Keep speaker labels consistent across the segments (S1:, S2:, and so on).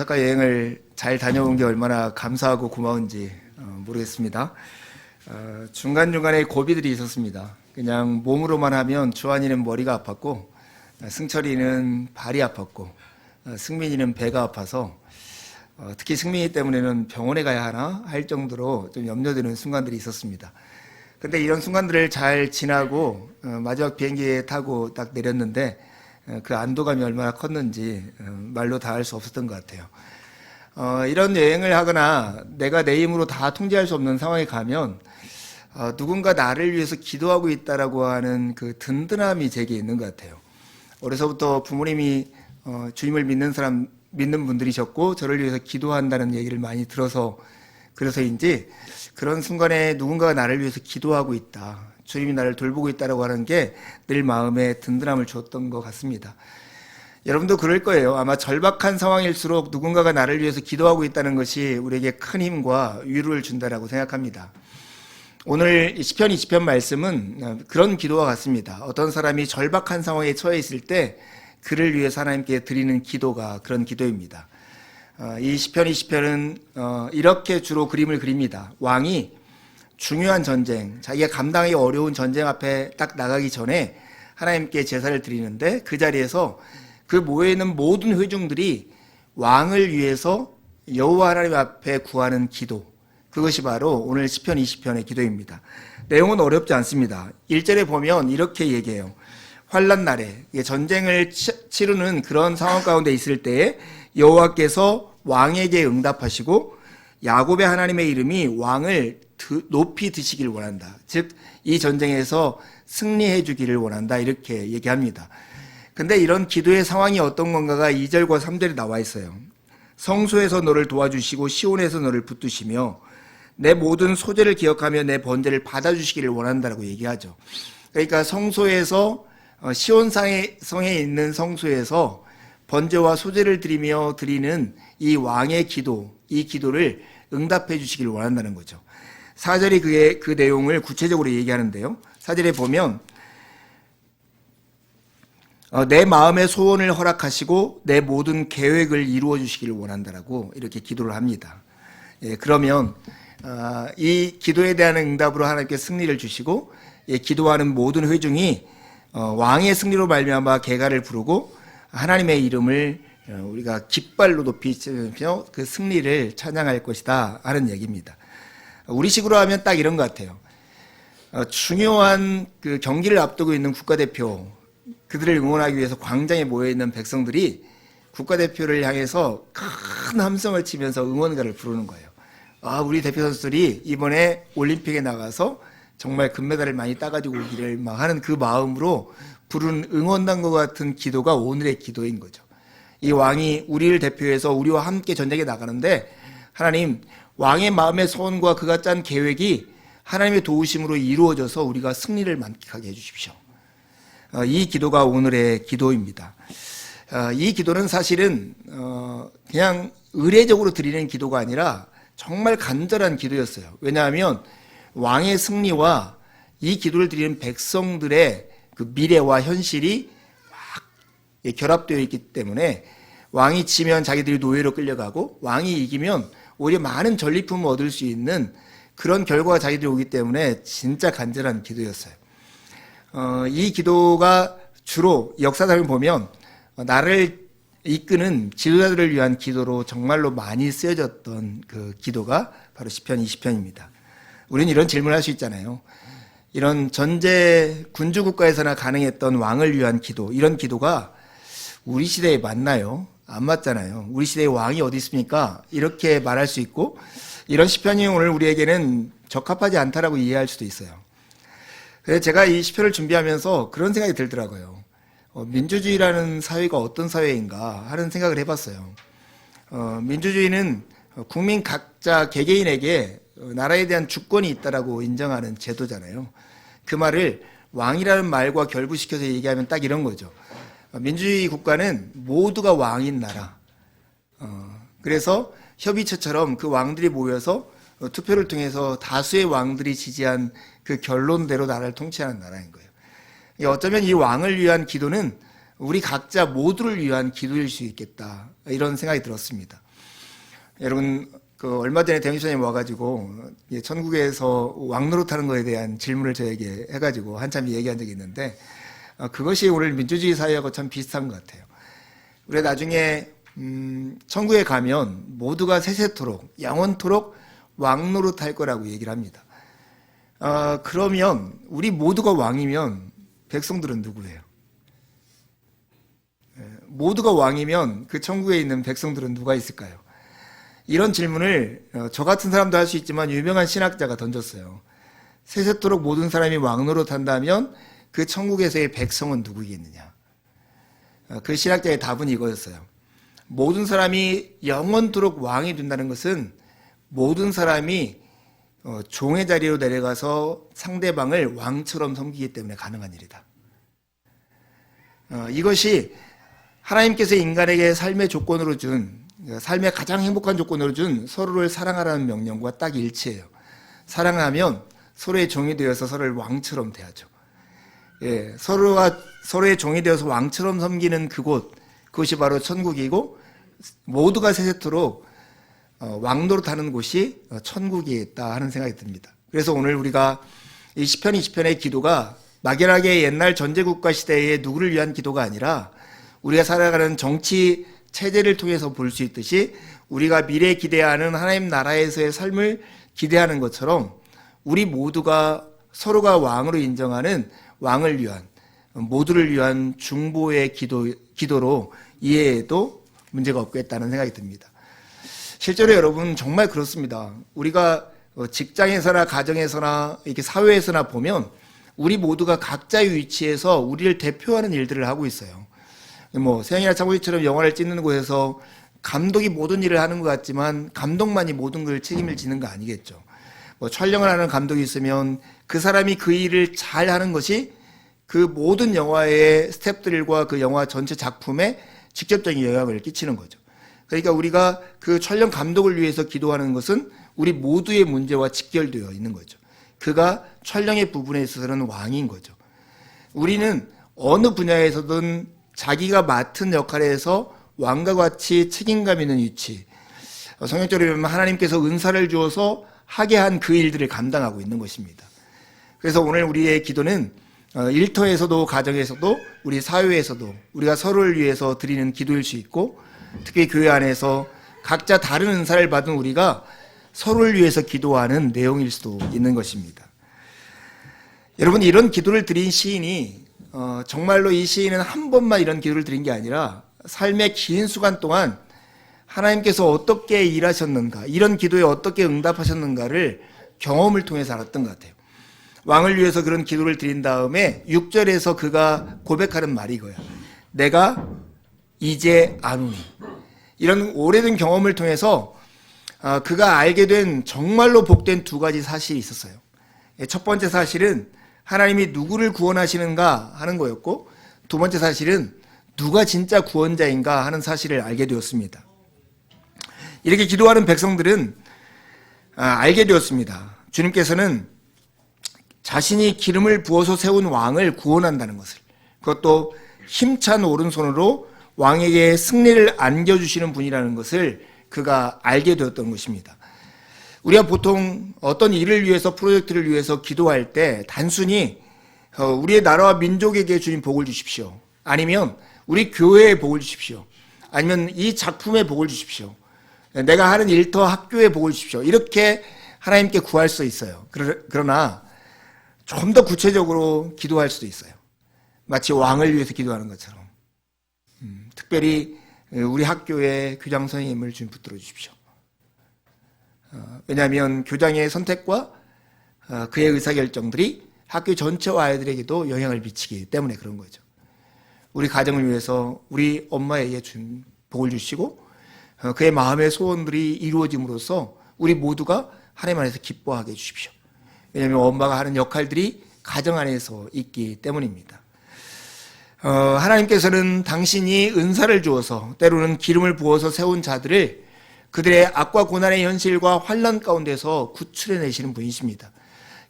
S1: 오사카 여행을 잘 다녀온 게 얼마나 감사하고 고마운지 모르겠습니다. 중간중간에 고비들이 있었습니다. 그냥 몸으로만 하면 주한이는 머리가 아팠고, 승철이는 발이 아팠고, 승민이는 배가 아파서 특히 승민이 때문에는 병원에 가야 하나 할 정도로 좀 염려되는 순간들이 있었습니다. 근데 이런 순간들을 잘 지나고 마지막 비행기에 타고 딱 내렸는데 그 안도감이 얼마나 컸는지 말로 다 할 수 없었던 것 같아요. 이런 여행을 하거나 내가 내 힘으로 다 통제할 수 없는 상황에 가면 누군가 나를 위해서 기도하고 있다라고 하는 그 든든함이 제게 있는 것 같아요. 어려서부터 부모님이 주님을 믿는 분들이셨고 저를 위해서 기도한다는 얘기를 많이 들어서 그래서인지 그런 순간에 누군가가 나를 위해서 기도하고 있다, 주님이 나를 돌보고 있다라고 하는 게 늘 마음에 든든함을 주었던 것 같습니다. 여러분도 그럴 거예요. 아마 절박한 상황일수록 누군가가 나를 위해서 기도하고 있다는 것이 우리에게 큰 힘과 위로를 준다라고 생각합니다. 오늘 시편 20편 말씀은 그런 기도와 같습니다. 어떤 사람이 절박한 상황에 처해 있을 때 그를 위해서 하나님께 드리는 기도가 그런 기도입니다. 이 시편 20편은 이렇게 주로 그림을 그립니다. 왕이 중요한 전쟁, 자기가 감당하기 어려운 전쟁 앞에 딱 나가기 전에 하나님께 제사를 드리는데 그 자리에서 그 모여있는 모든 회중들이 왕을 위해서 여호와 하나님 앞에 구하는 기도, 그것이 바로 오늘 시편 20편의 기도입니다. 내용은 어렵지 않습니다. 1절에 보면 이렇게 얘기해요. 환난 날에 전쟁을 치르는 그런 상황 가운데 있을 때에 여호와께서 왕에게 응답하시고 야곱의 하나님의 이름이 왕을 높이 드시길 원한다. 즉 이 전쟁에서 승리해 주기를 원한다. 이렇게 얘기합니다. 근데 이런 기도의 상황이 어떤 건가가 2절과 3절에 나와 있어요. 성소에서 너를 도와주시고 시온에서 너를 붙드시며 내 모든 소재를 기억하며 내 번제를 받아주시기를 원한다라고 얘기하죠. 그러니까 성소에서 시온성에 있는 성소에서 번제와 소제를 드리며 드리는 이 왕의 기도, 이 기도를 응답해 주시기를 원한다는 거죠. 4절이 그 내용을 구체적으로 얘기하는데요. 4절에 보면 내 마음의 소원을 허락하시고 내 모든 계획을 이루어 주시기를 원한다라고 이렇게 기도를 합니다. 그러면 이 기도에 대한 응답으로 하나님께 승리를 주시고 기도하는 모든 회중이 왕의 승리로 말미암아 개가를 부르고 하나님의 이름을 우리가 깃발로 높이며 그 승리를 찬양할 것이다 하는 얘기입니다. 우리식으로 하면 딱 이런 것 같아요. 중요한 그 경기를 앞두고 있는 국가대표, 그들을 응원하기 위해서 광장에 모여있는 백성들이 국가대표를 향해서 큰 함성을 치면서 응원가를 부르는 거예요. 우리 대표 선수들이 이번에 올림픽에 나가서 정말 금메달을 많이 따가지고 오기를 막 하는 그 마음으로 부른 응원단과 같은 기도가 오늘의 기도인 거죠. 이 왕이 우리를 대표해서 우리와 함께 전쟁에 나가는데 하나님, 왕의 마음의 소원과 그가 짠 계획이 하나님의 도우심으로 이루어져서 우리가 승리를 만끽하게 해주십시오. 이 기도가 오늘의 기도입니다. 이 기도는 사실은 그냥 의례적으로 드리는 기도가 아니라 정말 간절한 기도였어요. 왜냐하면 왕의 승리와 이 기도를 드리는 백성들의 그 미래와 현실이 막 결합되어 있기 때문에 왕이 지면 자기들이 노예로 끌려가고 왕이 이기면 오히려 많은 전리품을 얻을 수 있는 그런 결과가 자기들이 오기 때문에 진짜 간절한 기도였어요. 이 기도가 주로 역사상을 보면 나를 이끄는 지도자들을 위한 기도로 정말로 많이 쓰여졌던 그 기도가 바로 시편 20편입니다. 우리는 이런 질문을 할 수 있잖아요. 이런 전제 군주 국가에서나 가능했던 왕을 위한 기도, 이런 기도가 우리 시대에 맞나요? 안 맞잖아요. 우리 시대에 왕이 어디 있습니까? 이렇게 말할 수 있고, 이런 시편이 오늘 우리에게는 적합하지 않다라고 이해할 수도 있어요. 그래서 제가 이 시편을 준비하면서 그런 생각이 들더라고요. 민주주의라는 사회가 어떤 사회인가 하는 생각을 해봤어요. 민주주의는 국민 각자 개개인에게 나라에 대한 주권이 있다라고 인정하는 제도잖아요. 그 말을 왕이라는 말과 결부시켜서 얘기하면 딱 이런 거죠. 민주주의 국가는 모두가 왕인 나라. 그래서 협의체처럼 그 왕들이 모여서 투표를 통해서 다수의 왕들이 지지한 그 결론대로 나라를 통치하는 나라인 거예요. 어쩌면 이 왕을 위한 기도는 우리 각자 모두를 위한 기도일 수 있겠다, 이런 생각이 들었습니다. 여러분 얼마 전에 대형주사님 와가지고 천국에서 왕노릇하는 거에 대한 질문을 저에게 해가지고 한참 얘기한 적이 있는데 그것이 오늘 민주주의 사회하고 참 비슷한 것 같아요. 우리가 나중에 천국에 가면 모두가 세세토록 영원토록 왕노릇할 거라고 얘기를 합니다. 그러면 우리 모두가 왕이면 백성들은 누구예요? 모두가 왕이면 그 천국에 있는 백성들은 누가 있을까요? 이런 질문을 저 같은 사람도 할 수 있지만 유명한 신학자가 던졌어요. 세세토록 모든 사람이 왕노릇한다면 그 천국에서의 백성은 누구겠느냐? 그 신학자의 답은 이거였어요. 모든 사람이 영원토록 왕이 된다는 것은 모든 사람이 종의 자리로 내려가서 상대방을 왕처럼 섬기기 때문에 가능한 일이다. 이것이 하나님께서 인간에게 삶의 조건으로 준, 삶의 가장 행복한 조건으로 준 서로를 사랑하라는 명령과 딱 일치해요. 사랑하면 서로의 종이 되어서 서로를 왕처럼 대하죠. 예, 서로가 서로의 종이 되어서 왕처럼 섬기는 그곳, 그것이 바로 천국이고 모두가 세세토록 왕노릇하는 곳이 천국에 있다 하는 생각이 듭니다. 그래서 오늘 우리가 이 시편 20편의 기도가 막연하게 옛날 전제국가 시대의 누구를 위한 기도가 아니라 우리가 살아가는 정치 체제를 통해서 볼 수 있듯이 우리가 미래에 기대하는 하나님 나라에서의 삶을 기대하는 것처럼 우리 모두가 서로가 왕으로 인정하는 왕을 위한 모두를 위한 중보의 기도로 이해해도 문제가 없겠다는 생각이 듭니다. 실제로 여러분 정말 그렇습니다. 우리가 직장에서나 가정에서나 이렇게 사회에서나 보면 우리 모두가 각자의 위치에서 우리를 대표하는 일들을 하고 있어요. 세영이나 창호이처럼 영화를 찍는 곳에서 감독이 모든 일을 하는 것 같지만 감독만이 모든 걸 책임을 지는 거 아니겠죠. 촬영을 하는 감독이 있으면 그 사람이 그 일을 잘 하는 것이 그 모든 영화의 스태프들과 그 영화 전체 작품에 직접적인 영향을 끼치는 거죠. 그러니까 우리가 그 촬영 감독을 위해서 기도하는 것은 우리 모두의 문제와 직결되어 있는 거죠. 그가 촬영의 부분에 있어서는 왕인 거죠. 우리는 어느 분야에서든 자기가 맡은 역할에서 왕과 같이 책임감 있는 위치, 성경적으로 보면 하나님께서 은사를 주어서 하게 한 그 일들을 감당하고 있는 것입니다. 그래서 오늘 우리의 기도는 일터에서도 가정에서도 우리 사회에서도 우리가 서로를 위해서 드리는 기도일 수 있고 특히 교회 안에서 각자 다른 은사를 받은 우리가 서로를 위해서 기도하는 내용일 수도 있는 것입니다. 여러분 이런 기도를 드린 시인이 정말로 이 시인은 한 번만 이런 기도를 드린 게 아니라 삶의 긴 수간 동안 하나님께서 어떻게 일하셨는가 이런 기도에 어떻게 응답하셨는가를 경험을 통해서 알았던 것 같아요. 왕을 위해서 그런 기도를 드린 다음에 6절에서 그가 고백하는 말이 이거야. 내가 이제 아노니. 이런 오래된 경험을 통해서 그가 알게 된 정말로 복된 두 가지 사실이 있었어요. 첫 번째 사실은 하나님이 누구를 구원하시는가 하는 거였고 두 번째 사실은 누가 진짜 구원자인가 하는 사실을 알게 되었습니다. 이렇게 기도하는 백성들은 알게 되었습니다. 주님께서는 자신이 기름을 부어서 세운 왕을 구원한다는 것을, 그것도 힘찬 오른손으로 왕에게 승리를 안겨주시는 분이라는 것을 그가 알게 되었던 것입니다. 우리가 보통 어떤 일을 위해서 프로젝트를 위해서 기도할 때 단순히 우리의 나라와 민족에게 주님 복을 주십시오. 아니면 우리 교회에 복을 주십시오. 아니면 이 작품에 복을 주십시오. 내가 하는 일터 학교에 복을 주십시오. 이렇게 하나님께 구할 수 있어요. 그러나 좀 더 구체적으로 기도할 수도 있어요. 마치 왕을 위해서 기도하는 것처럼. 특별히 우리 학교의 교장 선생님을 주님 붙들어 주십시오. 왜냐하면 교장의 선택과 그의 의사결정들이 학교 전체와 아이들에게도 영향을 미치기 때문에 그런 거죠. 우리 가정을 위해서 우리 엄마에게 준 복을 주시고 그의 마음의 소원들이 이루어짐으로써 우리 모두가 하나님 안에서 기뻐하게 해주십시오. 왜냐하면 엄마가 하는 역할들이 가정 안에서 있기 때문입니다. 하나님께서는 당신이 은사를 주어서 때로는 기름을 부어서 세운 자들을 그들의 악과 고난의 현실과 환난 가운데서 구출해내시는 분이십니다.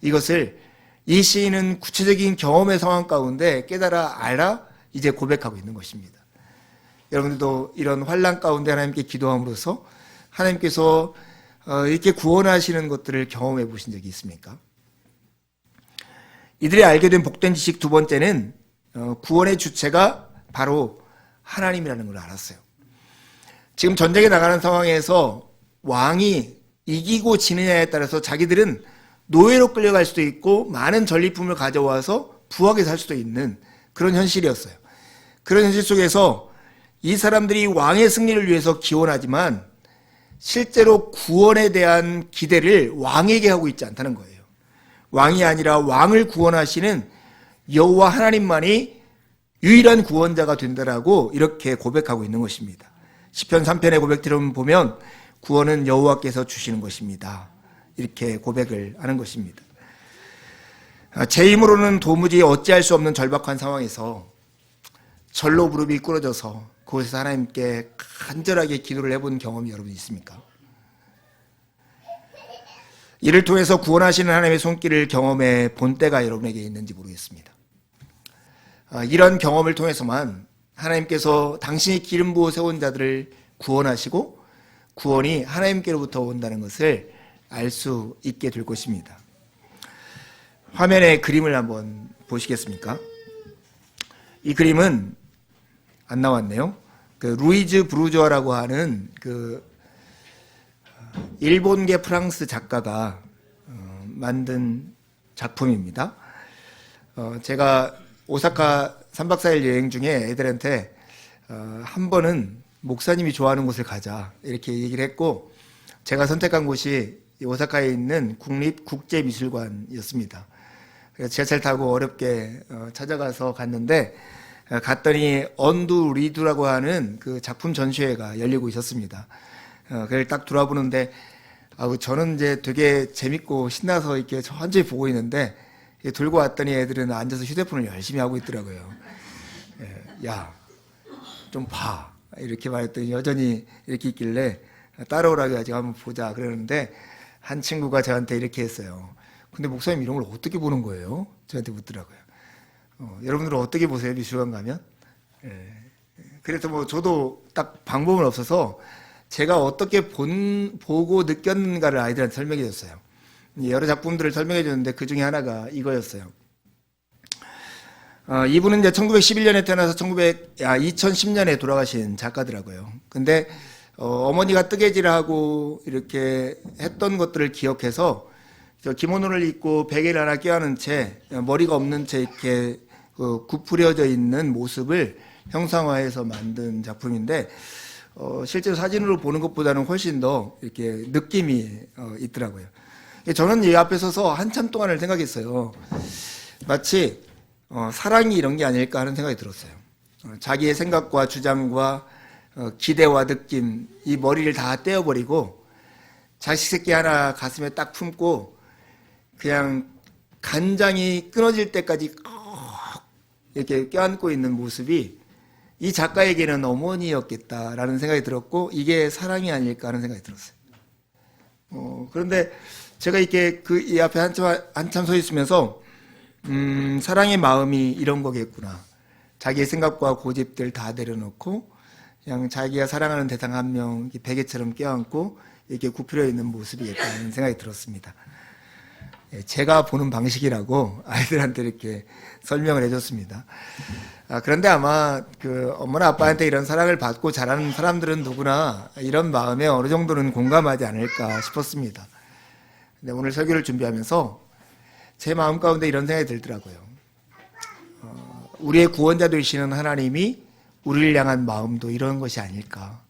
S1: 이것을 이 시인은 구체적인 경험의 상황 가운데 깨달아 알아 이제 고백하고 있는 것입니다. 여러분들도 이런 환난 가운데 하나님께 기도함으로써 하나님께서 이렇게 구원하시는 것들을 경험해 보신 적이 있습니까? 이들이 알게 된 복된 지식 두 번째는 구원의 주체가 바로 하나님이라는 걸 알았어요. 지금 전쟁에 나가는 상황에서 왕이 이기고 지느냐에 따라서 자기들은 노예로 끌려갈 수도 있고 많은 전리품을 가져와서 부하게 살 수도 있는 그런 현실이었어요. 그런 현실 속에서 이 사람들이 왕의 승리를 위해서 기원하지만 실제로 구원에 대한 기대를 왕에게 하고 있지 않다는 거예요. 왕이 아니라 왕을 구원하시는 여호와 하나님만이 유일한 구원자가 된다라고 이렇게 고백하고 있는 것입니다. 시편 3편의 고백들을 보면 구원은 여호와께서 주시는 것입니다. 이렇게 고백을 하는 것입니다. 제 힘으로는 도무지 어찌할 수 없는 절박한 상황에서 절로 무릎이 꿇어져서 그곳에서 하나님께 간절하게 기도를 해본 경험이 여러분 있습니까? 이를 통해서 구원하시는 하나님의 손길을 경험해 본 때가 여러분에게 있는지 모르겠습니다. 이런 경험을 통해서만 하나님께서 당신이 기름 부어 세운 자들을 구원하시고 구원이 하나님께로부터 온다는 것을 알 수 있게 될 것입니다. 화면에 그림을 한번 보시겠습니까? 이 그림은 안 나왔네요. 루이즈 브루조아라고 하는 일본계 프랑스 작가가 만든 작품입니다. 제가 오사카 3박 4일 여행 중에 애들한테 한 번은 목사님이 좋아하는 곳을 가자 이렇게 얘기를 했고, 제가 선택한 곳이 오사카에 있는 국립국제미술관이었습니다. 그래서 지하철 타고 어렵게 찾아가서 갔는데, 갔더니 언두 리두라고 하는 그 작품 전시회가 열리고 있었습니다. 그걸 딱 돌아보는데 저는 이제 되게 재밌고 신나서 이렇게 천천히 보고 있는데, 들고 왔더니 애들은 앉아서 휴대폰을 열심히 하고 있더라고요. 야, 좀 봐. 이렇게 말했더니 여전히 이렇게 있길래 따라오라고 해가지고 한번 보자 그러는데, 한 친구가 저한테 이렇게 했어요. 근데 목사님 이런 걸 어떻게 보는 거예요? 저한테 묻더라고요. 여러분들은 어떻게 보세요? 미술관 가면? 그래서 저도 딱 방법은 없어서 제가 어떻게 보고 느꼈는가를 아이들한테 설명해 줬어요. 여러 작품들을 설명해 줬는데 그 중에 하나가 이거였어요. 이분은 이제 1911년에 태어나서 2010년에 돌아가신 작가더라고요. 근데 어머니가 뜨개질을 하고 이렇게 했던 것들을 기억해서 기모노를 입고 베개를 하나 껴안은 채 머리가 없는 채 이렇게 구부려져 있는 모습을 형상화해서 만든 작품인데, 실제로 사진으로 보는 것보다는 훨씬 더 이렇게 느낌이 있더라고요. 저는 이 앞에 서서 한참 동안을 생각했어요. 마치 사랑이 이런 게 아닐까 하는 생각이 들었어요. 자기의 생각과 주장과 기대와 느낌, 이 머리를 다 떼어버리고 자식 새끼 하나 가슴에 딱 품고 그냥 간장이 끊어질 때까지 이렇게 껴안고 있는 모습이 이 작가에게는 어머니였겠다라는 생각이 들었고, 이게 사랑이 아닐까 하는 생각이 들었어요. 그런데 제가 이렇게 이 앞에 한참 서 있으면서 사랑의 마음이 이런 거겠구나. 자기의 생각과 고집들 다 내려놓고 그냥 자기가 사랑하는 대상 한 명 베개처럼 껴안고 이렇게 굽히려 있는 모습이겠다는 생각이 들었습니다. 제가 보는 방식이라고 아이들한테 이렇게 설명을 해줬습니다. 그런데 아마 엄마나 아빠한테 이런 사랑을 받고 자라는 사람들은 누구나 이런 마음에 어느 정도는 공감하지 않을까 싶었습니다. 근데 오늘 설교를 준비하면서 제 마음 가운데 이런 생각이 들더라고요. 우리의 구원자 되시는 하나님이 우리를 향한 마음도 이런 것이 아닐까.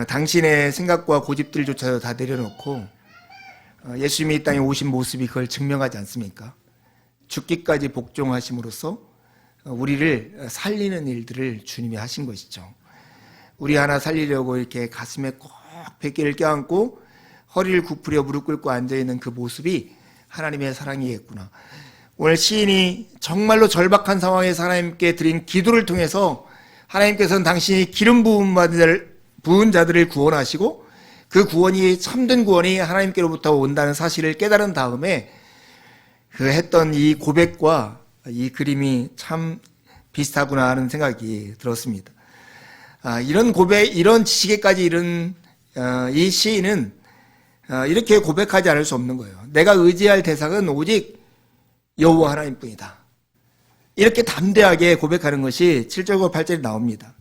S1: 당신의 생각과 고집들조차도 다 내려놓고 예수님이 이 땅에 오신 모습이 그걸 증명하지 않습니까? 죽기까지 복종하심으로써 우리를 살리는 일들을 주님이 하신 것이죠. 우리 하나 살리려고 이렇게 가슴에 꼭 베개를 껴안고 허리를 굽히려 무릎 꿇고 앉아있는 그 모습이 하나님의 사랑이겠구나. 오늘 시인이 정말로 절박한 상황에서 하나님께 드린 기도를 통해서 하나님께서는 당신이 기름 부은 자들을 구원하시고 그 구원이 참된 구원이 하나님께로부터 온다는 사실을 깨달은 다음에 했던 이 고백과 이 그림이 참 비슷하구나 하는 생각이 들었습니다. 이런 고백, 이런 지식에까지 이른 이 시인은 이렇게 고백하지 않을 수 없는 거예요. 내가 의지할 대상은 오직 여호와 하나님뿐이다. 이렇게 담대하게 고백하는 것이 7절과 8절에 나옵니다.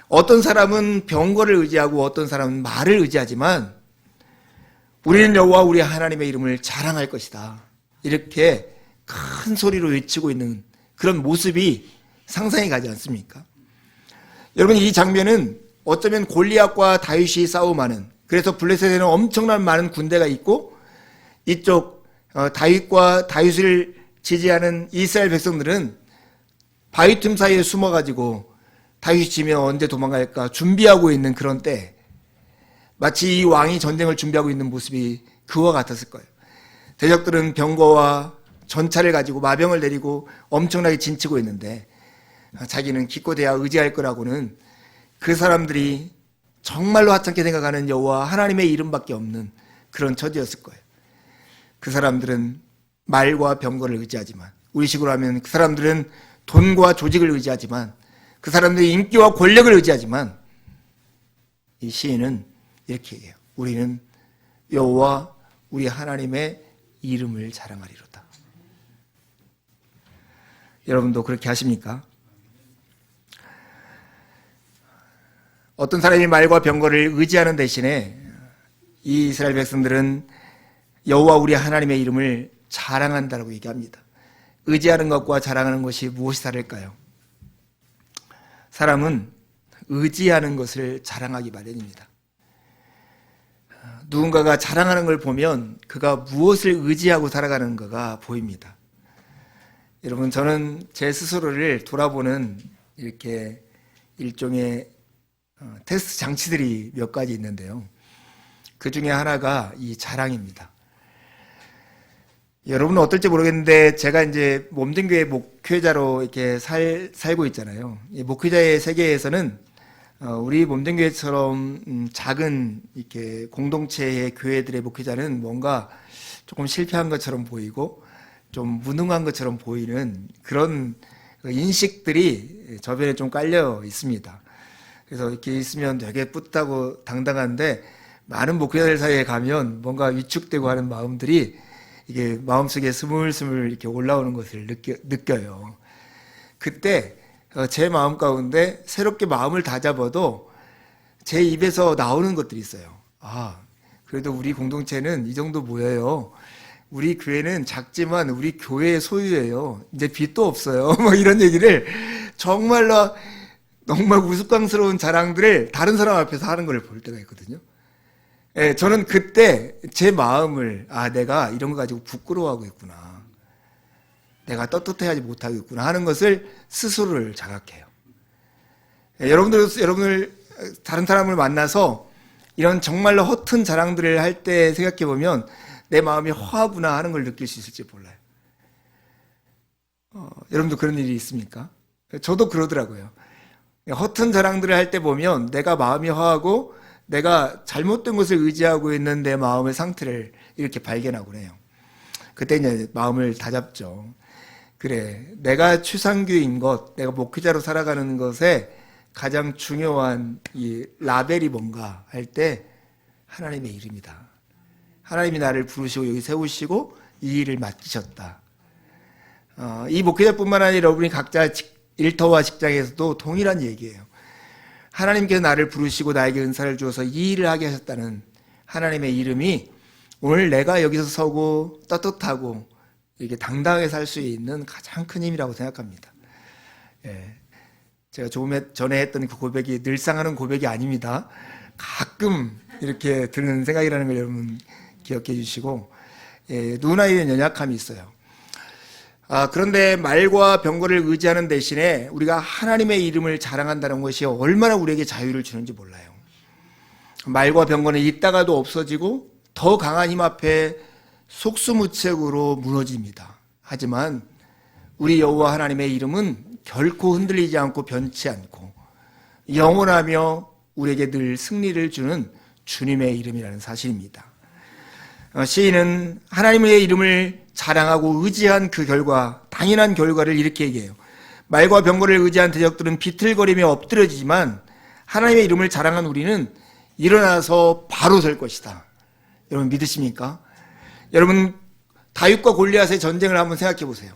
S1: 어떤 사람은 병거를 의지하고 어떤 사람은 말을 의지하지만 우리는 여호와 우리 하나님의 이름을 자랑할 것이다. 이렇게 큰 소리로 외치고 있는 그런 모습이 상상이 가지 않습니까? 여러분, 이 장면은 어쩌면 골리앗과 다윗이 싸움하는, 그래서 블레셋에는 엄청난 많은 군대가 있고 이쪽 다윗과 다윗을 지지하는 이스라엘 백성들은 바위 틈 사이에 숨어가지고 다윗이 지면 언제 도망갈까 준비하고 있는 그런 때, 마치 이 왕이 전쟁을 준비하고 있는 모습이 그와 같았을 거예요. 대적들은 병거와 전차를 가지고 마병을 내리고 엄청나게 진치고 있는데 자기는 기껏해야 의지할 거라고는 그 사람들이 정말로 하찮게 생각하는 여호와 하나님의 이름밖에 없는 그런 처지였을 거예요. 그 사람들은 말과 병거를 의지하지만, 우리식으로 하면 그 사람들은 돈과 조직을 의지하지만, 그 사람들이 인기와 권력을 의지하지만, 이 시인은 이렇게 얘기해요. 우리는 여호와 우리 하나님의 이름을 자랑하리로다. 여러분도 그렇게 하십니까? 어떤 사람이 말과 병거를 의지하는 대신에 이 이스라엘 백성들은 여호와 우리 하나님의 이름을 자랑한다고 얘기합니다. 의지하는 것과 자랑하는 것이 무엇이 다를까요? 사람은 의지하는 것을 자랑하기 마련입니다. 누군가가 자랑하는 걸 보면 그가 무엇을 의지하고 살아가는가가 보입니다. 여러분, 저는 제 스스로를 돌아보는 이렇게 일종의 테스트 장치들이 몇 가지 있는데요. 그 중에 하나가 이 자랑입니다. 여러분은 어떨지 모르겠는데 제가 이제 몸된 교회 목회자로 이렇게 살고 있잖아요. 이 목회자의 세계에서는 우리 몸된 교회처럼 작은 이렇게 공동체의 교회들의 목회자는 뭔가 조금 실패한 것처럼 보이고 좀 무능한 것처럼 보이는 그런 인식들이 저변에 좀 깔려 있습니다. 그래서 이렇게 있으면 되게 뿌듯하고 당당한데 많은 목회자들 사이에 가면 뭔가 위축되고 하는 마음들이 이게 마음속에 스물스물 이렇게 올라오는 것을 느껴요. 그때 제 마음 가운데 새롭게 마음을 다잡아도 제 입에서 나오는 것들이 있어요. 그래도 우리 공동체는 이 정도 모여요. 우리 교회는 작지만 우리 교회의 소유예요. 이제 빚도 없어요. 뭐 이런 얘기를 정말 우스꽝스러운 자랑들을 다른 사람 앞에서 하는 걸 볼 때가 있거든요. 저는 그때 제 마음을 내가 이런 거 가지고 부끄러워하고 있구나, 내가 떳떳해하지 못하고 있구나 하는 것을 스스로를 자각해요. 여러분들 다른 사람을 만나서 이런 정말로 허튼 자랑들을 할 때 생각해 보면 내 마음이 허하구나 하는 걸 느낄 수 있을지 몰라요. 여러분도 그런 일이 있습니까? 저도 그러더라고요. 허튼 자랑들을 할 때 보면 내가 마음이 허하고 내가 잘못된 것을 의지하고 있는 내 마음의 상태를 이렇게 발견하곤 해요. 그때 이제 마음을 다잡죠. 그래, 내가 추상교인 것, 내가 목회자로 살아가는 것에 가장 중요한 이 라벨이 뭔가 할 때 하나님의 이름이다. 하나님이 나를 부르시고 여기 세우시고 이 일을 맡기셨다. 이 목회자뿐만 아니라 여러분이 각자 일터와 직장에서도 동일한 얘기예요. 하나님께서 나를 부르시고 나에게 은사를 주어서 이 일을 하게 하셨다는 하나님의 이름이 오늘 내가 여기서 서고 떳떳하고 이렇게 당당하게 살 수 있는 가장 큰 힘이라고 생각합니다. 제가 조금 전에 했던 그 고백이 늘상 하는 고백이 아닙니다. 가끔 이렇게 드는 생각이라는 걸 여러분 기억해 주시고, 누구나에는 연약함이 있어요. 그런데 말과 병거를 의지하는 대신에 우리가 하나님의 이름을 자랑한다는 것이 얼마나 우리에게 자유를 주는지 몰라요. 말과 병거는 있다가도 없어지고 더 강한 힘 앞에 속수무책으로 무너집니다. 하지만 우리 여호와 하나님의 이름은 결코 흔들리지 않고 변치 않고 영원하며 우리에게 늘 승리를 주는 주님의 이름이라는 사실입니다. 시인은 하나님의 이름을 자랑하고 의지한 그 결과, 당연한 결과를 이렇게 얘기해요. 말과 병거를 의지한 대적들은 비틀거리며 엎드려지지만 하나님의 이름을 자랑한 우리는 일어나서 바로 설 것이다. 여러분 믿으십니까? 여러분 다윗과 골리앗의 전쟁을 한번 생각해 보세요.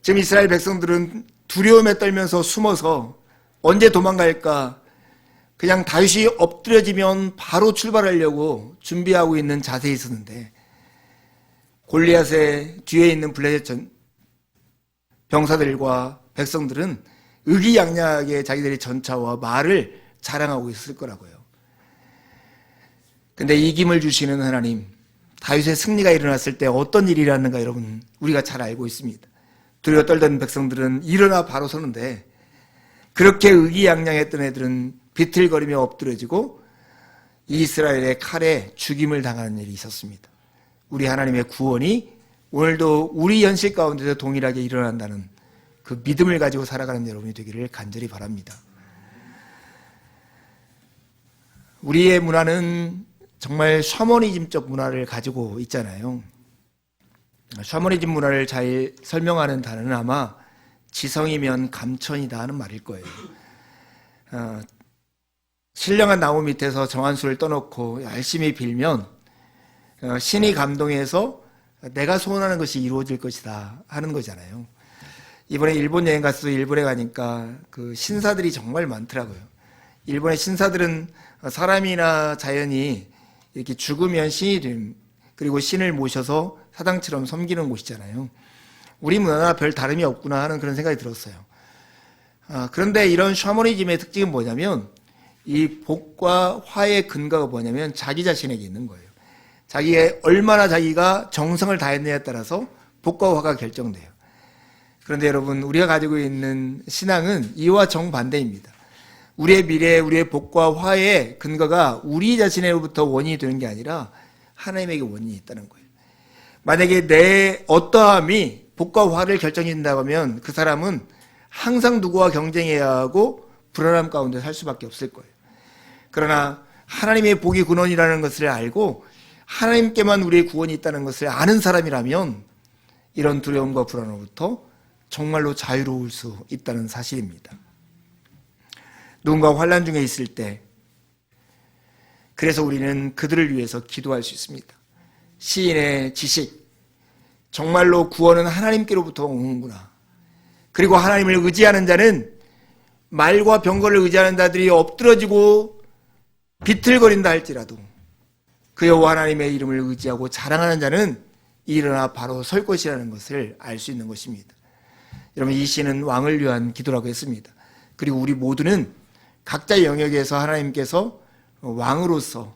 S1: 지금 이스라엘 백성들은 두려움에 떨면서 숨어서 언제 도망갈까, 그냥 다윗이 엎드려지면 바로 출발하려고 준비하고 있는 자세에 있었는데, 골리앗의 뒤에 있는 블레셋 병사들과 백성들은 의기양양하게 자기들의 전차와 말을 자랑하고 있을 거라고요. 근데 이김을 주시는 하나님, 다윗의 승리가 일어났을 때 어떤 일이 일어났는가 여러분 우리가 잘 알고 있습니다. 두려워 떨던 백성들은 일어나 바로 서는데, 그렇게 의기양양했던 애들은 비틀거리며 엎드려지고 이스라엘의 칼에 죽임을 당하는 일이 있었습니다. 우리 하나님의 구원이 오늘도 우리 현실 가운데서 동일하게 일어난다는 그 믿음을 가지고 살아가는 여러분이 되기를 간절히 바랍니다. 우리의 문화는 정말 샤머니즘적 문화를 가지고 있잖아요. 샤머니즘 문화를 잘 설명하는 단어는 아마 지성이면 감천이다 하는 말일 거예요. 신령한 나무 밑에서 정한수를 떠놓고 열심히 빌면 신이 감동해서 내가 소원하는 것이 이루어질 것이다 하는 거잖아요. 이번에 일본 여행 갔을 때 일본에 가니까 그 신사들이 정말 많더라고요. 일본의 신사들은 사람이나 자연이 이렇게 죽으면 신이 됨, 그리고 신을 모셔서 사당처럼 섬기는 곳이잖아요. 우리 문화나 별 다름이 없구나 하는 그런 생각이 들었어요. 그런데 이런 샤머니즘의 특징은 뭐냐면, 이 복과 화의 근거가 뭐냐면 자기 자신에게 있는 거예요. 자기의 얼마나 자기가 정성을 다했느냐에 따라서 복과 화가 결정돼요. 그런데 여러분, 우리가 가지고 있는 신앙은 이와 정반대입니다. 우리의 미래, 우리의 복과 화의 근거가 우리 자신으로부터 원인이 되는 게 아니라 하나님에게 원인이 있다는 거예요. 만약에 내 어떠함이 복과 화를 결정해준다고 하면 그 사람은 항상 누구와 경쟁해야 하고 불안함 가운데 살 수밖에 없을 거예요. 그러나 하나님의 복이 근원이라는 것을 알고 하나님께만 우리의 구원이 있다는 것을 아는 사람이라면 이런 두려움과 불안으로부터 정말로 자유로울 수 있다는 사실입니다. 누군가 환난 중에 있을 때, 그래서 우리는 그들을 위해서 기도할 수 있습니다. 시인의 지식, 정말로 구원은 하나님께로부터 오는구나. 그리고 하나님을 의지하는 자는, 말과 병거를 의지하는 자들이 엎드러지고 비틀거린다 할지라도 그 여호와 하나님의 이름을 의지하고 자랑하는 자는 일어나 바로 설 것이라는 것을 알 수 있는 것입니다. 여러분, 이 시는 왕을 위한 기도라고 했습니다. 그리고 우리 모두는 각자 영역에서 하나님께서 왕으로서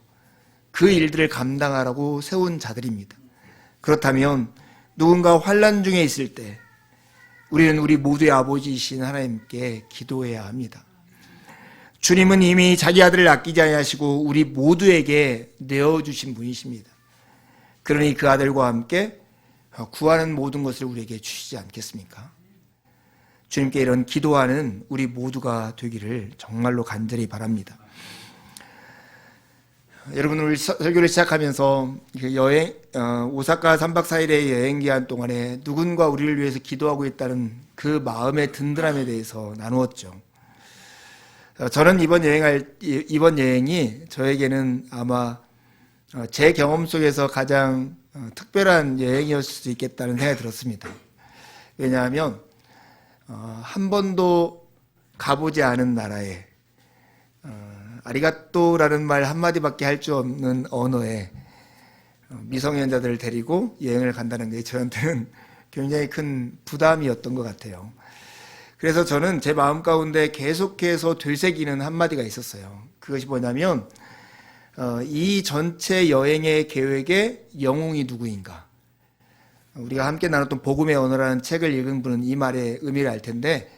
S1: 그 일들을 감당하라고 세운 자들입니다. 그렇다면 누군가 환난 중에 있을 때 우리는 우리 모두의 아버지이신 하나님께 기도해야 합니다. 주님은 이미 자기 아들을 아끼지 아니하시고 우리 모두에게 내어주신 분이십니다. 그러니 그 아들과 함께 구하는 모든 것을 우리에게 주시지 않겠습니까? 주님께 이런 기도하는 우리 모두가 되기를 정말로 간절히 바랍니다. 여러분, 우리 설교를 시작하면서 여행, 오사카 3박 4일의 여행 기간 동안에 누군가 우리를 위해서 기도하고 있다는 그 마음의 든든함에 대해서 나누었죠. 저는 이번 여행이 저에게는 아마 제 경험 속에서 가장 특별한 여행이었을 수 있겠다는 생각이 들었습니다. 왜냐하면 한 번도 가보지 않은 나라에 아리가또라는 말 한마디밖에 할 줄 없는 언어에 미성년자들을 데리고 여행을 간다는 게 저한테는 굉장히 큰 부담이었던 것 같아요. 그래서 저는 제 마음 가운데 계속해서 되새기는 한마디가 있었어요. 그것이 뭐냐면 이 전체 여행의 계획의 영웅이 누구인가. 우리가 함께 나눴던 복음의 언어라는 책을 읽은 분은 이 말의 의미를 알 텐데,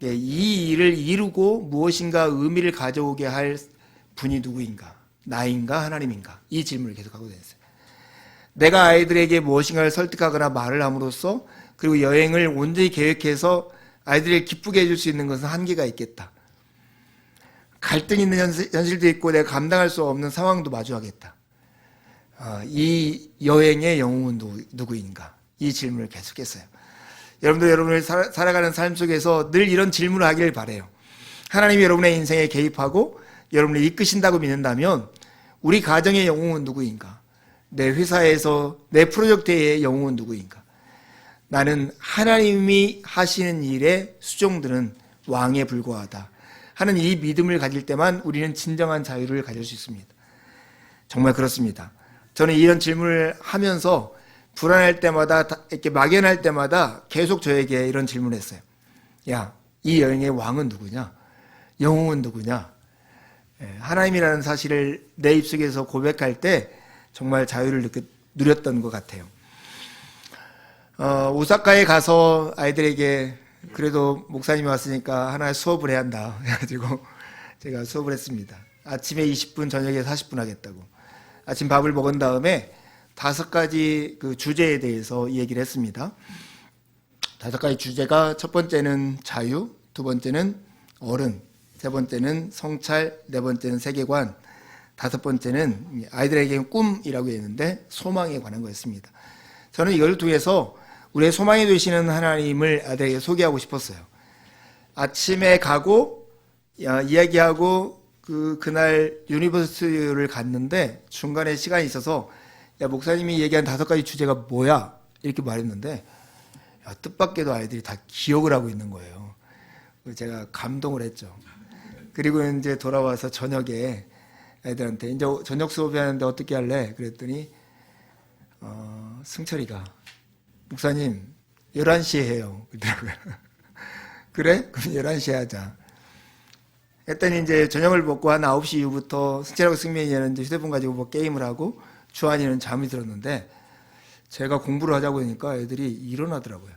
S1: 이 일을 이루고 무엇인가 의미를 가져오게 할 분이 누구인가? 나인가 하나님인가? 이 질문을 계속하고 다녔어요. 내가 아이들에게 무엇인가를 설득하거나 말을 함으로써, 그리고 여행을 온전히 계획해서 아이들을 기쁘게 해줄 수 있는 것은 한계가 있겠다. 갈등 있는 현실도 있고 내가 감당할 수 없는 상황도 마주하겠다. 이 여행의 영웅은 누구인가? 이 질문을 계속했어요. 여러분들, 여러분을 살아가는 삶 속에서 늘 이런 질문을 하기를 바라요. 하나님이 여러분의 인생에 개입하고 여러분을 이끄신다고 믿는다면 우리 가정의 영웅은 누구인가? 내 회사에서 내 프로젝트의 영웅은 누구인가? 나는 하나님이 하시는 일에 수종드는 왕에 불과하다 하는 이 믿음을 가질 때만 우리는 진정한 자유를 가질 수 있습니다. 정말 그렇습니다. 저는 이런 질문을 하면서 불안할 때마다, 이렇게 막연할 때마다 계속 저에게 이런 질문을 했어요. 야, 이 여행의 왕은 누구냐? 영웅은 누구냐? 하나님이라는 사실을 내 입속에서 고백할 때 정말 자유를 누렸던 것 같아요. 오사카에 가서 아이들에게 그래도 목사님이 왔으니까 하나 수업을 해야 한다 해가지고 제가 수업을 했습니다. 아침에 20분, 저녁에 40분 하겠다고. 아침 밥을 먹은 다음에 5가지 그 주제에 대해서 얘기를 했습니다. 5가지 주제가 첫 번째는 자유, 두 번째는 어른, 세 번째는 성찰, 네 번째는 세계관, 다섯 번째는 아이들에게는 꿈이라고 했는데 소망에 관한 거였습니다. 저는 이걸 통해서 우리의 소망이 되시는 하나님을 아이들에게 소개하고 싶었어요. 아침에 가고 이야기하고 그날 유니버스를 갔는데 중간에 시간이 있어서 야, 목사님이 얘기한 5가지 주제가 뭐야? 이렇게 말했는데 야, 뜻밖에도 아이들이 다 기억을 하고 있는 거예요. 제가 감동을 했죠. 그리고 이제 돌아와서 저녁에 애들한테 이제 저녁 수업이 하는데 어떻게 할래? 그랬더니 승철이가 목사님 11시에 해요. 그러더라고요. 그래? 그럼 11시에 하자. 했더니 이제 저녁을 먹고 한 9시 이후부터 승철하고 승민이는 이제 휴대폰 가지고 뭐 게임을 하고 주한이는 잠이 들었는데 제가 공부를 하자고 하니까 애들이 일어나더라고요.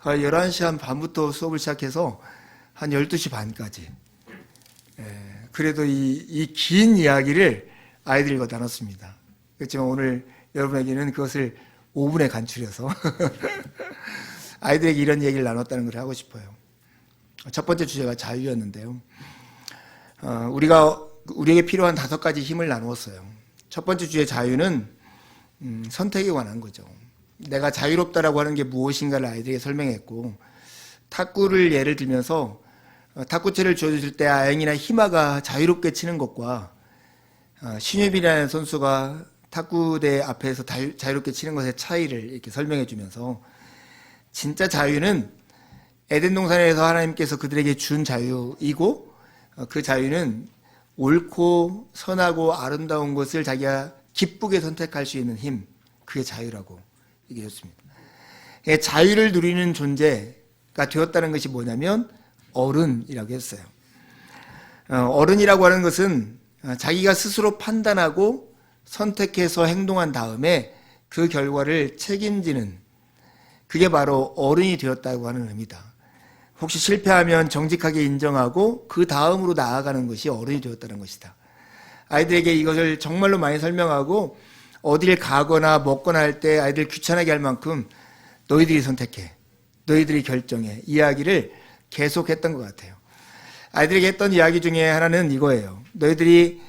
S1: 11시 한 반부터 수업을 시작해서 한 12시 반까지. 그래도 이 긴 이야기를 아이들과 나눴습니다. 그렇지만 오늘 여러분에게는 그것을 5분에 간추려서 아이들에게 이런 얘기를 나눴다는 걸 하고 싶어요. 첫 번째 주제가 자유였는데요. 우리에게 필요한 5가지 힘을 나누었어요. 첫 번째 주제 자유는 선택에 관한 거죠. 내가 자유롭다라고 하는 게 무엇인가를 아이들에게 설명했고, 탁구를 예를 들면서 탁구채를 주어줄 때 아영이나 희마가 자유롭게 치는 것과 신유빈이라는 선수가 탁구대 앞에서 자유롭게 치는 것의 차이를 이렇게 설명해 주면서 진짜 자유는 에덴 동산에서 하나님께서 그들에게 준 자유이고 그 자유는 옳고 선하고 아름다운 것을 자기가 기쁘게 선택할 수 있는 힘, 그게 자유라고 얘기했습니다. 자유를 누리는 존재가 되었다는 것이 뭐냐면 어른이라고 했어요. 어른이라고 하는 것은 자기가 스스로 판단하고 선택해서 행동한 다음에 그 결과를 책임지는, 그게 바로 어른이 되었다고 하는 의미다. 혹시 실패하면 정직하게 인정하고 그 다음으로 나아가는 것이 어른이 되었다는 것이다. 아이들에게 이것을 정말로 많이 설명하고 어디를 가거나 먹거나 할 때 아이들 귀찮게 할 만큼 너희들이 선택해, 너희들이 결정해, 이야기를 계속했던 것 같아요. 아이들에게 했던 이야기 중에 하나는 이거예요. 너희들이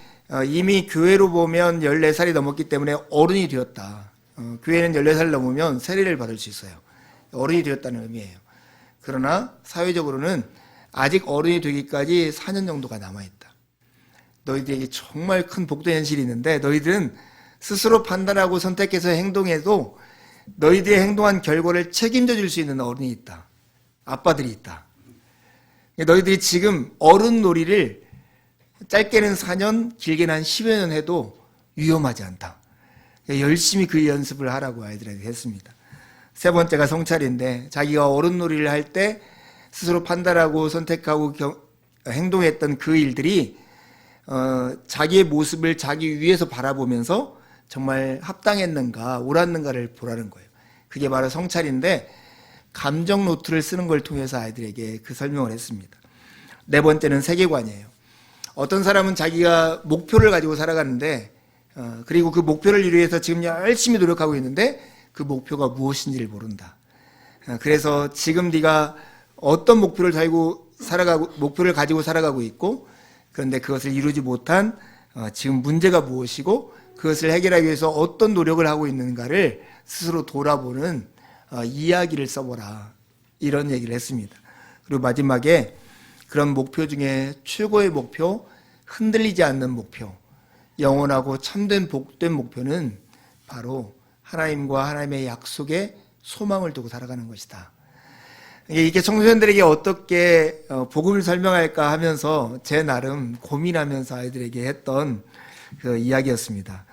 S1: 이미 교회로 보면 14살이 넘었기 때문에 어른이 되었다. 교회는 14살 넘으면 세례를 받을 수 있어요. 어른이 되었다는 의미예요. 그러나 사회적으로는 아직 어른이 되기까지 4년 정도가 남아있다. 너희들에게 정말 큰 복된 현실이 있는데 너희들은 스스로 판단하고 선택해서 행동해도 너희들의 행동한 결과를 책임져 줄 수 있는 어른이 있다. 아빠들이 있다. 너희들이 지금 어른 놀이를 짧게는 4년, 길게는 한 10여 년 해도 위험하지 않다. 열심히 그 연습을 하라고 아이들에게 했습니다. 세 번째가 성찰인데 자기가 어른놀이를 할 때 스스로 판단하고 선택하고 행동했던 그 일들이 자기의 모습을 자기 위에서 바라보면서 정말 합당했는가 옳았는가를 보라는 거예요. 그게 바로 성찰인데 감정 노트를 쓰는 걸 통해서 아이들에게 그 설명을 했습니다. 네 번째는 세계관이에요. 어떤 사람은 자기가 목표를 가지고 살아가는데 그리고 그 목표를 이루기 위해서 지금 열심히 노력하고 있는데 그 목표가 무엇인지를 모른다. 그래서 지금 네가 어떤 목표를 가지고 살아가고 있고 그런데 그것을 이루지 못한 지금 문제가 무엇이고 그것을 해결하기 위해서 어떤 노력을 하고 있는가를 스스로 돌아보는 이야기를 써보라. 이런 얘기를 했습니다. 그리고 마지막에 그런 목표 중에 최고의 목표, 흔들리지 않는 목표, 영원하고 참된 복된 목표는 바로 하나님과 하나님의 약속에 소망을 두고 살아가는 것이다. 이게 청소년들에게 어떻게 복음을 설명할까 하면서 제 나름 고민하면서 아이들에게 했던 그 이야기였습니다.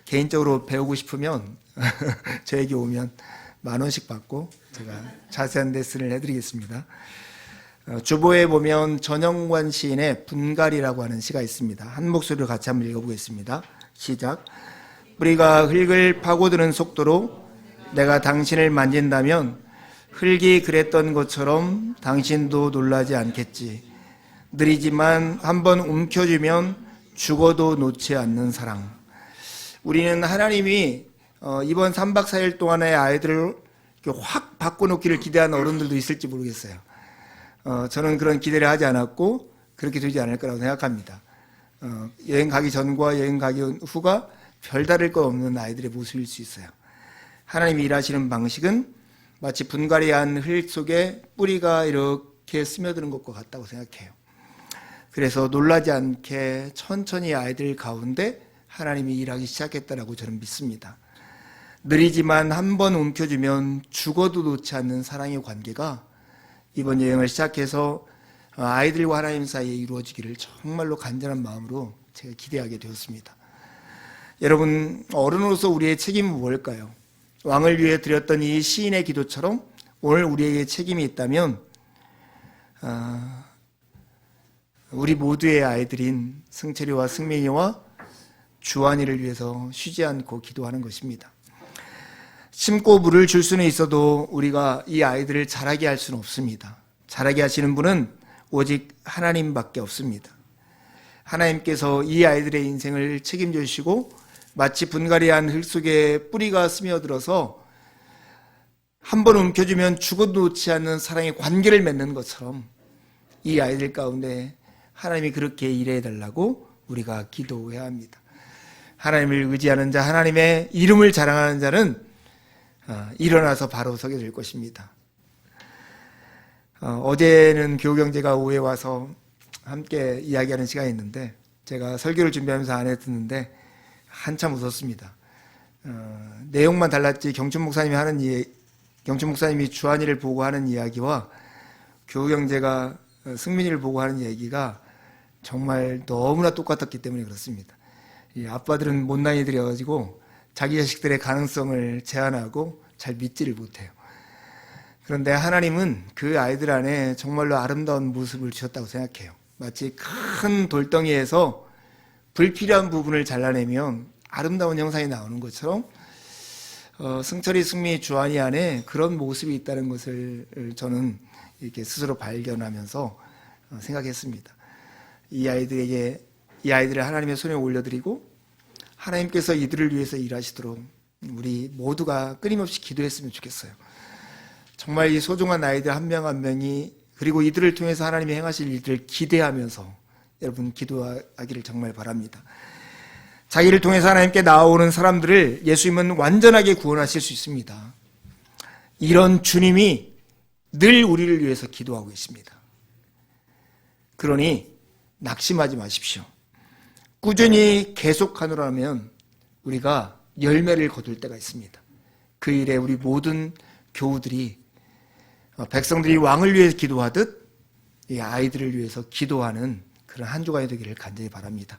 S1: 개인적으로 배우고 싶으면 저에게 오면 10,000원씩 받고 제가 자세한 레슨을 해드리겠습니다. 주보에 보면 전영관 시인의 분갈이라고 하는 시가 있습니다. 한 목소리로 같이 한번 읽어보겠습니다. 시작. 뿌리가 흙을 파고드는 속도로 내가 당신을 만진다면 흙이 그랬던 것처럼 당신도 놀라지 않겠지. 느리지만 한번 움켜쥐면 죽어도 놓지 않는 사랑. 우리는 하나님이 이번 3박 4일 동안의 아이들을 확 바꿔놓기를 기대하는 어른들도 있을지 모르겠어요. 저는 그런 기대를 하지 않았고 그렇게 되지 않을 거라고 생각합니다. 여행 가기 전과 여행 가기 후가 별다를 것 없는 아이들의 모습일 수 있어요. 하나님이 일하시는 방식은 마치 분갈이한 흙 속에 뿌리가 이렇게 스며드는 것과 같다고 생각해요. 그래서 놀라지 않게 천천히 아이들 가운데 하나님이 일하기 시작했다라고 저는 믿습니다. 느리지만 한번 움켜쥐면 죽어도 놓지 않는 사랑의 관계가 이번 여행을 시작해서 아이들과 하나님 사이에 이루어지기를 정말로 간절한 마음으로 제가 기대하게 되었습니다. 여러분, 어른으로서 우리의 책임은 뭘까요? 왕을 위해 드렸던 이 시인의 기도처럼 오늘 우리에게 책임이 있다면 우리 모두의 아이들인 승철이와 승민이와 주한이를 위해서 쉬지 않고 기도하는 것입니다. 심고 물을 줄 수는 있어도 우리가 이 아이들을 자라게 할 수는 없습니다. 자라게 하시는 분은 오직 하나님밖에 없습니다. 하나님께서 이 아이들의 인생을 책임져 주시고 마치 분갈이한 흙 속에 뿌리가 스며들어서 한번 움켜쥐면 죽어도 놓지 않는 사랑의 관계를 맺는 것처럼 이 아이들 가운데 하나님이 그렇게 일해달라고 우리가 기도해야 합니다. 하나님을 의지하는 자, 하나님의 이름을 자랑하는 자는 일어나서 바로 서게 될 것입니다. 어제는 교우경제가 오후에 와서 함께 이야기하는 시간이 있는데 제가 설교를 준비하면서 안에 듣는데 한참 웃었습니다. 내용만 달랐지 경춘 목사님이 주한이를 보고 하는 이야기와 교우경제가 승민이를 보고 하는 얘기가 정말 너무나 똑같았기 때문에 그렇습니다. 이 아빠들은 못난이들이어가지고 자기 자식들의 가능성을 제한하고 잘 믿지를 못해요. 그런데 하나님은 그 아이들 안에 정말로 아름다운 모습을 주셨다고 생각해요. 마치 큰 돌덩이에서 불필요한 부분을 잘라내면 아름다운 형상이 나오는 것처럼 승철이, 승미, 주한이 안에 그런 모습이 있다는 것을 저는 이렇게 스스로 발견하면서 생각했습니다. 이 아이들을 하나님의 손에 올려드리고 하나님께서 이들을 위해서 일하시도록 우리 모두가 끊임없이 기도했으면 좋겠어요. 정말 이 소중한 아이들 한 명 한 명이 그리고 이들을 통해서 하나님이 행하실 일들을 기대하면서 여러분 기도하기를 정말 바랍니다. 자기를 통해서 하나님께 나아오는 사람들을 예수님은 완전하게 구원하실 수 있습니다. 이런 주님이 늘 우리를 위해서 기도하고 있습니다. 그러니 낙심하지 마십시오. 꾸준히 계속하노라면 우리가 열매를 거둘 때가 있습니다. 그 일에 우리 모든 교우들이 백성들이 왕을 위해서 기도하듯 이 아이들을 위해서 기도하는 그런 한 주간이 되기를 간절히 바랍니다.